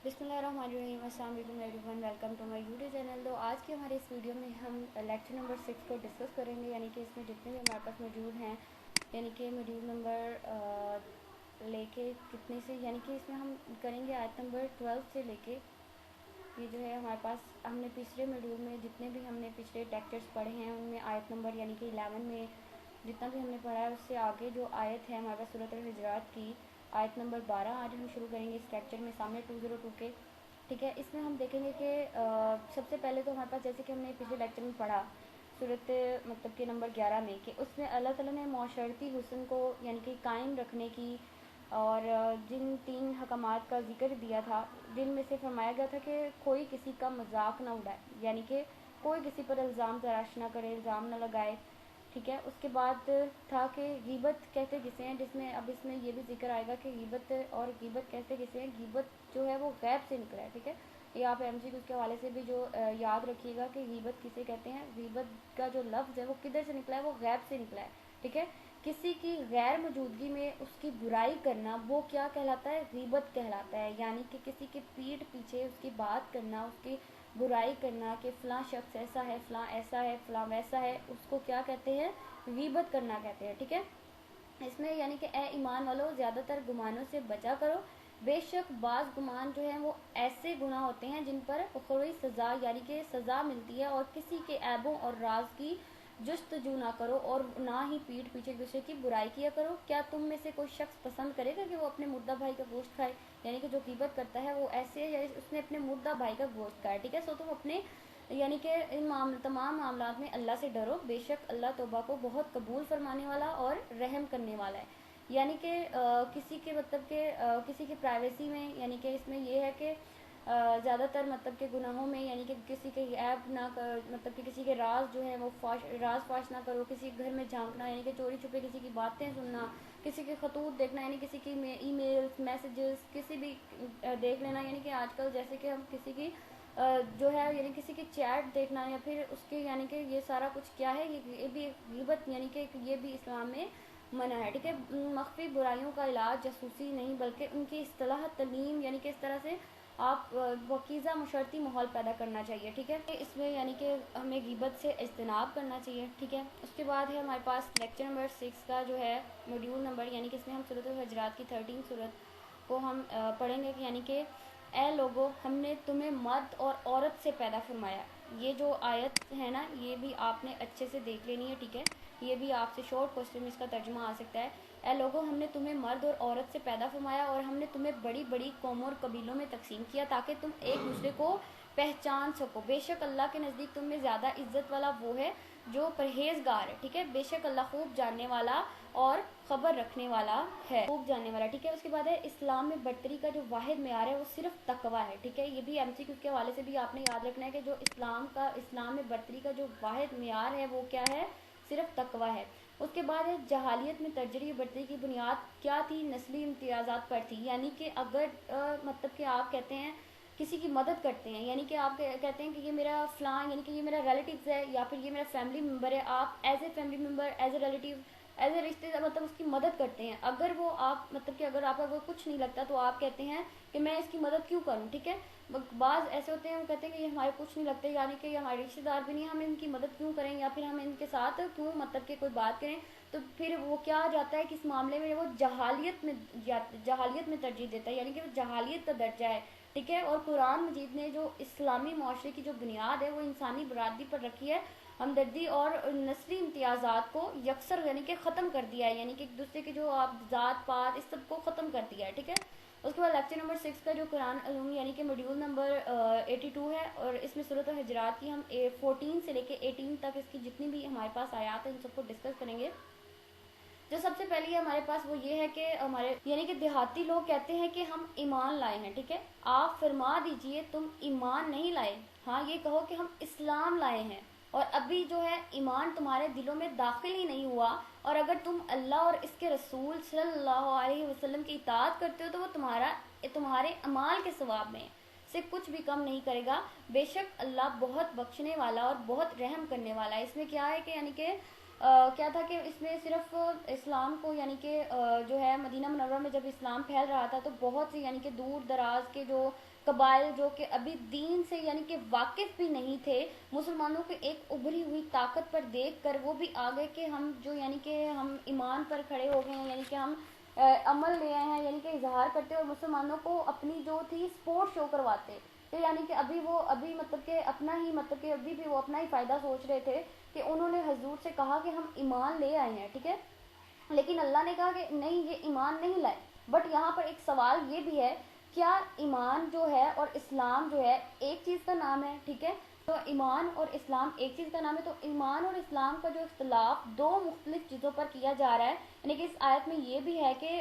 बिस्मिल्लाहिर्रहमानिर्रहीम। अस्सलाम वालेकुम everyone, welcome to my YouTube channel. तो आज के हमारे इस वीडियो में हम लेक्चर नंबर 6 को डिस्कस करेंगे, यानी कि इसमें जितने भी हमारे पास मौजूद हैं, यानी कि मॉड्यूल नंबर लेके कितने से, यानी कि इसमें हम करेंगे आयत नंबर 12 से लेके ये जो है हमारे पास, हमने पिछले मॉड्यूल में जितने भी हमने पिछले लेक्चर्स पढ़े हैं उनमें आयत नंबर यानी कि 11 में जितना भी हमने पढ़ा है उससे आगे जो आयत है हमारे पास सूरत अल-हुजरात की आयत नंबर 12 आज हम शुरू करेंगे इस लेक्चर में सामने 202 के। ठीक है, इसमें हम देखेंगे कि सबसे पहले तो हमारे पास, जैसे कि हमने पिछले लेक्चर में पढ़ा सूरत मतलब कि नंबर 11 में, कि उसमें अल्लाह ताला ने माशरती हुस्न को यानी कि कायम रखने की और जिन 3 हकामात का जिक्र दिया था, जिनमें से फरमाया गया था कि कोई किसी का मजाक ना उड़ाए, यानी कि कोई किसी पर इल्ज़ाम तराश ना करे, इल्ज़ाम ना लगाए। ठीक है, उसके बाद था कि गीबत कहते किसे हैं, जिसमें अब इसमें ये भी जिक्र आएगा कि गीबत और गीबत कहते किसे हैं। गीबत जो है वो गैब से निकला है। ठीक है, ये आप एमसीक्यू के हवाले से भी जो याद रखिएगा कि गीबत किसे कहते हैं। गीबत का जो लफ्ज़ है वो किधर से निकला है, वो गैब से निकला है। ठीक है, किसी की गैर मौजूदगी में उसकी बुराई करना वो क्या कहलाता है, गीबत कहलाता है। यानी कि किसी के पीठ पीछे उसकी बात करना, उसकी बुराई करना कि फ़लाँ शख्स ऐसा है, फ़लाँ ऐसा है, फ़लाँ वैसा है, उसको क्या कहते हैं, गीबत करना कहते हैं। ठीक है, इसमें यानी कि ए ईमान वालों, ज़्यादातर गुमानों से बचा करो, बेशक बाज़ गुमान जो हैं वो ऐसे गुनाह होते हैं जिन पर उखरवी सज़ा यानी कि सज़ा मिलती है, और किसी के ऐबों और राज की जस्तजू ना करो और ना ही पीठ पीछे दूसरे की बुराई किया करो। क्या तुम में से कोई शख्स पसंद करेगा कि वो अपने मुर्दा भाई का गोश्त खाए, यानी कि जो गीबत करता है वो ऐसे है उसने अपने मुर्दा भाई का गोश्त खाया। ठीक है, सो तुम अपने यानी कि इन तमाम मामलात में अल्लाह से डरो, बेशक अल्लाह तौबा को बहुत कबूल फरमाने वाला और रहम करने वाला है। यानी कि किसी के मतलब के किसी की प्राइवेसी में, यानी कि इसमें यह है कि ज़्यादातर मतलब के गुनाहों में, यानी कि किसी के ऐब ना कर, मतलब कि किसी के राज जो है वो राज फाश ना करो, किसी के घर में झांकना यानी कि चोरी छुपे किसी की बातें सुनना, किसी के खतूत देखना यानी किसी की ईमेल्स मैसेजेस किसी भी देख लेना, यानी कि आजकल जैसे कि हम किसी की जो है यानी किसी की चैट देखना या फिर उसके, यानी कि ये सारा कुछ क्या है, ये भी गीबत यानी कि ये भी इस्लाम में मना है। ठीक है, मख्फी बुराइयों का इलाज जासूसी नहीं बल्कि उनकी इस्तिलाह तलीम, यानी कि इस तरह से आप वकीज़ा मुशर्ती माहौल पैदा करना चाहिए। ठीक है, इसमें यानी कि हमें गीबत से इज्तनाब करना चाहिए। ठीक है, उसके बाद है हमारे पास लेक्चर नंबर 6 का जो है मॉड्यूल नंबर, यानी कि इसमें हम सूरत अल-हुजरात की 13 सूरत को हम पढ़ेंगे कि यानी कि ए लोगो, हमने तुम्हें मर्द और औरत से पैदा फरमाया। ये जो आयत है ना, ये भी आपने अच्छे से देख लेनी है। ठीक है, ये भी आपसे शॉर्ट क्वेश्चन में इसका तर्जुमा आ सकता है। ए लोगो, हमने तुम्हें मर्द और औरत से पैदा फरमाया और हमने तुम्हें बड़ी बड़ी कौमों और कबीलों में तकसीम किया ताकि तुम एक दूसरे को पहचान सको। बेशक अल्लाह के नज़दीक तुम में ज़्यादा इज्जत वाला वो है जो परहेजगार है। ठीक है, बेशक अल्लाह खूब जानने वाला और खबर रखने वाला है, खूब जानने वाला। ठीक है, उसके बाद है इस्लाम में बर्तरी का जो वाहिद मेयार है वो सिर्फ तकवा है। ठीक है, ये भी एमसीक्यू के हवाले से भी आपने याद रखना है कि जो इस्लाम में बर्तरी का जो वाहिद मेयार है वो क्या है, सिर्फ तकवा है। उसके बाद है जहालियत में तर्जरी बर्तरी की बुनियाद क्या थी, नस्ली इम्तियाज़ात पर थी। यानी कि अगर मतलब कि आप कहते हैं किसी की मदद करते हैं, यानी कि आप कहते हैं कि ये मेरा फ़लाँ, यानी कि ये मेरा रिलेटिव्स है या फिर ये मेरा फैमिली मेम्बर है, आप as a family member, as a relative, as a रिश्तेदार मतलब उसकी मदद करते हैं। अगर वो आप मतलब कि अगर आपका कुछ नहीं लगता तो आप कहते हैं कि मैं इसकी मदद क्यों करूं। ठीक है, बाज़ ऐसे होते हैं वो कहते हैं कि ये हमारे कुछ नहीं लगते, यानी कि ये हमारे रिश्तेदार भी नहीं, हम इनकी मदद क्यों करें या फिर हम इनके साथ क्यों मतलब कि कोई बात करें। तो फिर वो क्या आ जाता है कि इस मामले में वो जहालियत में तरजीह देता है, यानी कि वो जहालियत का दर्जा है। ठीक है, और कुरान मजीद ने जो इस्लामी माशरे की जो बुनियाद है वो इंसानी बरादरी पर रखी है, हमदर्दी और नस्ली इम्तियाज़ात को यकसर यानी कि ख़त्म कर दिया है, यानी कि एक दूसरे के जो आप ज़ात पात इस सब को ख़त्म कर दिया है। ठीक है, उसके बाद लेक्चर नंबर 6 का जो कुरान अलूम यानी कि मॉड्यूल नंबर 82 है, और इसमें सूरत अल-हुजरात की हम 14 से लेके 18 तक इसकी जितनी भी हमारे पास आयात है उन सबको डिस्कस करेंगे। जो सबसे पहले हमारे पास वो ये है कि हमारे यानी कि देहाती लोग कहते हैं कि हम ईमान लाए हैं। ठीक है, आप फरमा दीजिए तुम ईमान नहीं लाए, हाँ ये कहो कि हम इस्लाम लाए हैं, और अभी जो है ईमान तुम्हारे दिलों में दाखिल ही नहीं हुआ, और अगर तुम अल्लाह और इसके रसूल सल्लल्लाहु अलैहि वसल्लम की इताअत करते हो तो वो तुम्हारे अमाल के सवाब में से कुछ भी कम नहीं करेगा। बेशक अल्लाह बहुत बख्शने वाला और बहुत रहम करने वाला है। इसमें क्या है कि यानी कि کیا تھا کہ اس میں صرف اسلام کو یعنی کہ جو ہے مدینہ منورہ میں جب اسلام پھیل رہا تھا تو بہت سی یعنی کہ دور دراز کے جو قبائل جو کہ ابھی دین سے یعنی کہ واقف بھی نہیں تھے، مسلمانوں کی ایک ابھری ہوئی طاقت پر دیکھ کر وہ بھی آگے کہ ہم جو یعنی کہ ہم ایمان پر کھڑے ہو گئے ہیں، یعنی کہ ہم عمل لے آئے ہیں، یعنی کہ اظہار کرتے اور مسلمانوں کو اپنی جو تھی سپورٹ شو کرواتے، کہ یعنی کہ ابھی مطلب کہ اپنا ہی مطلب کہ ابھی بھی وہ اپنا ہی فائدہ سوچ رہے تھے کہ انہوں نے حضور سے کہا کہ ہم ایمان لے آئے ہیں، ٹھیک ہے، لیکن اللہ نے کہا کہ نہیں، یہ ایمان نہیں لائے۔ بٹ یہاں پر ایک سوال یہ بھی ہے، کیا ایمان جو ہے اور اسلام جو ہے ایک چیز کا نام ہے؟ ٹھیک ہے، تو ایمان اور اسلام ایک چیز کا نام ہے، تو ایمان اور اسلام کا جو اختلاف دو مختلف چیزوں پر کیا جا رہا ہے، یعنی کہ اس آیت میں یہ بھی ہے کہ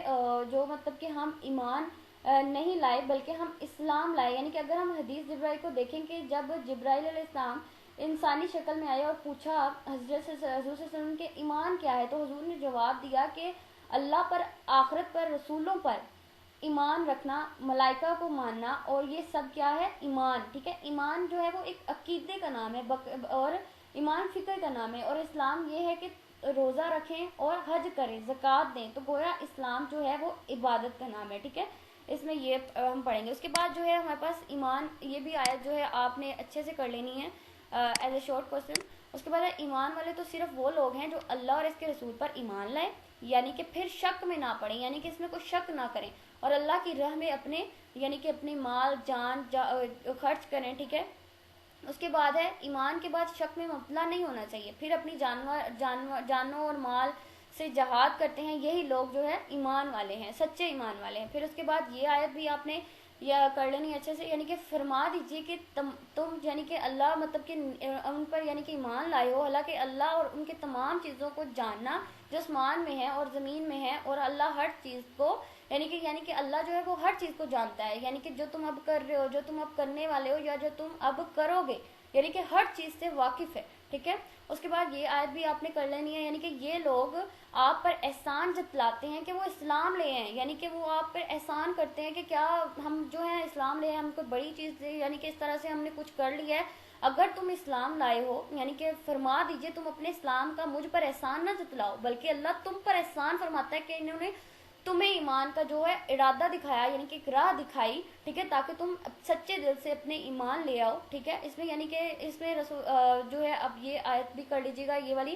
جو مطلب کہ ہم ایمان نہیں لائے بلکہ ہم اسلام لائے، یعنی کہ اگر ہم حدیث جبرائیل کو دیکھیں کہ جب جبرائیل علیہ السلام انسانی شکل میں آئے اور پوچھا حضور صلی اللہ علیہ وسلم کے ایمان کیا ہے، تو حضور نے جواب دیا کہ اللہ پر، آخرت پر، رسولوں پر ایمان رکھنا، ملائکہ کو ماننا، اور یہ سب کیا ہے؟ ایمان، ٹھیک ہے۔ ایمان جو ہے وہ ایک عقیدے کا نام ہے، اور ایمان فکر کا نام ہے، اور اسلام یہ ہے کہ روزہ رکھیں اور حج کریں، زکوٰۃ دیں، تو گویا اسلام جو ہے وہ عبادت کا نام ہے، ٹھیک ہے۔ اس میں یہ ہم پڑھیں گے۔ اس کے بعد جو ہے ہمارے پاس ایمان، یہ بھی آیت جو ہے آپ نے اچھے سے کر لینی ہے ایز اے شارٹ کوشچن۔ اس کے بعد ہے ایمان والے تو صرف وہ لوگ ہیں جو اللہ اور اس کے رسول پر ایمان لائے، یعنی کہ پھر شک میں نہ پڑیں، یعنی کہ اس میں کوئی شک نہ کریں، اور اللہ کی راہ میں اپنے یعنی کہ اپنے مال جان خرچ کریں، ٹھیک ہے۔ اس کے بعد ہے ایمان کے بعد شک میں مبتلا نہیں ہونا چاہیے، پھر اپنی جانوں اور مال سے جہاد کرتے ہیں، یہی لوگ جو ہے ایمان والے ہیں، سچے ایمان والے ہیں۔ پھر اس کے بعد یہ آیت بھی آپ نے یا کر لینی اچھے سے، یعنی کہ فرما دیجئے کہ تم یعنی کہ اللہ مطلب کہ ان پر یعنی کہ ایمان لائے ہو، حالانکہ اللہ اور ان کے تمام چیزوں کو جاننا جو آسمان میں ہے اور زمین میں ہے، اور اللہ ہر چیز کو یعنی کہ اللہ جو ہے وہ ہر چیز کو جانتا ہے، یعنی کہ جو تم اب کر رہے ہو، جو تم اب کرنے والے ہو، یا جو تم اب کرو گے، یعنی کہ ہر چیز سے واقف ہے، ٹھیک ہے۔ اس کے بعد یہ آیت بھی آپ نے کر لینی ہے، یعنی کہ یہ لوگ آپ پر احسان جتلاتے ہیں کہ وہ اسلام لے ہیں، یعنی کہ وہ آپ پر احسان کرتے ہیں کہ کیا ہم جو ہے اسلام لے ہیں، ہم کوئی بڑی چیز دے، یعنی کہ اس طرح سے ہم نے کچھ کر لیا ہے، اگر تم اسلام لائے ہو، یعنی کہ فرما دیجئے تم اپنے اسلام کا مجھ پر احسان نہ جتلاؤ، بلکہ اللہ تم پر احسان فرماتا ہے کہ انہوں نے تمہیں ایمان کا جو ہے ارادہ دکھایا، یعنی کہ ایک راہ دکھائی، ٹھیک ہے، تاکہ تم سچے دل سے اپنے ایمان لے آؤ، ٹھیک ہے۔ اس میں یعنی کہ اس میں جو ہے اب یہ آیت بھی کر لیجیے گا، یہ والی،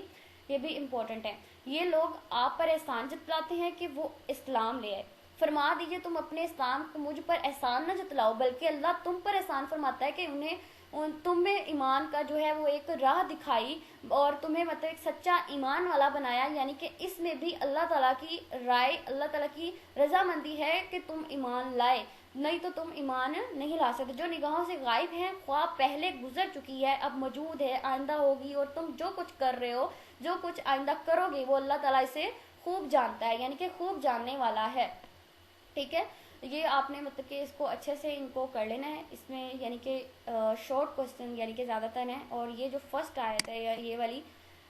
یہ بھی امپورٹنٹ ہے۔ یہ لوگ آپ پر احسان جتلاتے ہیں کہ وہ اسلام لے آئے، فرما دیجئے تم اپنے اسلام کو مجھ پر احسان نہ جتلاؤ، بلکہ اللہ تم پر احسان فرماتا ہے کہ تمہیں ایمان کا جو ہے وہ ایک راہ دکھائی اور تمہیں مطلب ایک سچا ایمان والا بنایا، یعنی کہ اس میں بھی اللہ تعالیٰ کی رائے، اللہ تعالیٰ کی رضامندی ہے کہ تم ایمان لائے، نہیں تو تم ایمان نہیں لا سکتے۔ جو نگاہوں سے غائب ہے، خواہ پہلے گزر چکی ہے، اب موجود ہے، آئندہ ہوگی، اور تم جو کچھ کر رہے ہو، جو کچھ آئندہ کرو گے، وہ اللہ تعالیٰ اسے خوب جانتا ہے، یعنی کہ خوب جاننے والا ہے، ٹھیک ہے۔ یہ آپ نے مطلب کہ اس کو اچھے سے ان کو کر لینا ہے۔ اس میں یعنی کہ شارٹ کوسچن یعنی کہ زیادہ تر ہیں، اور یہ جو فرسٹ آیت ہے، یہ والی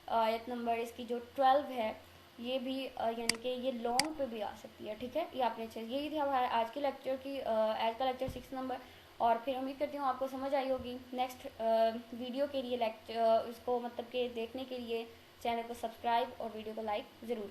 آیت نمبر اس کی جو 12 ہے، یہ بھی یعنی کہ یہ لانگ پہ بھی آ سکتی ہے، ٹھیک ہے۔ یہ آپ نے اچھے، یہی تھی ہمارے آج کے لیکچر کی، آج کا لیکچر 6 نمبر، اور پھر امید کرتی ہوں آپ کو سمجھ آئی ہوگی۔ نیکسٹ ویڈیو کے لیے اس کو مطلب کہ دیکھنے کے لیے چینل کو سبسکرائب اور ویڈیو کو لائک ضرور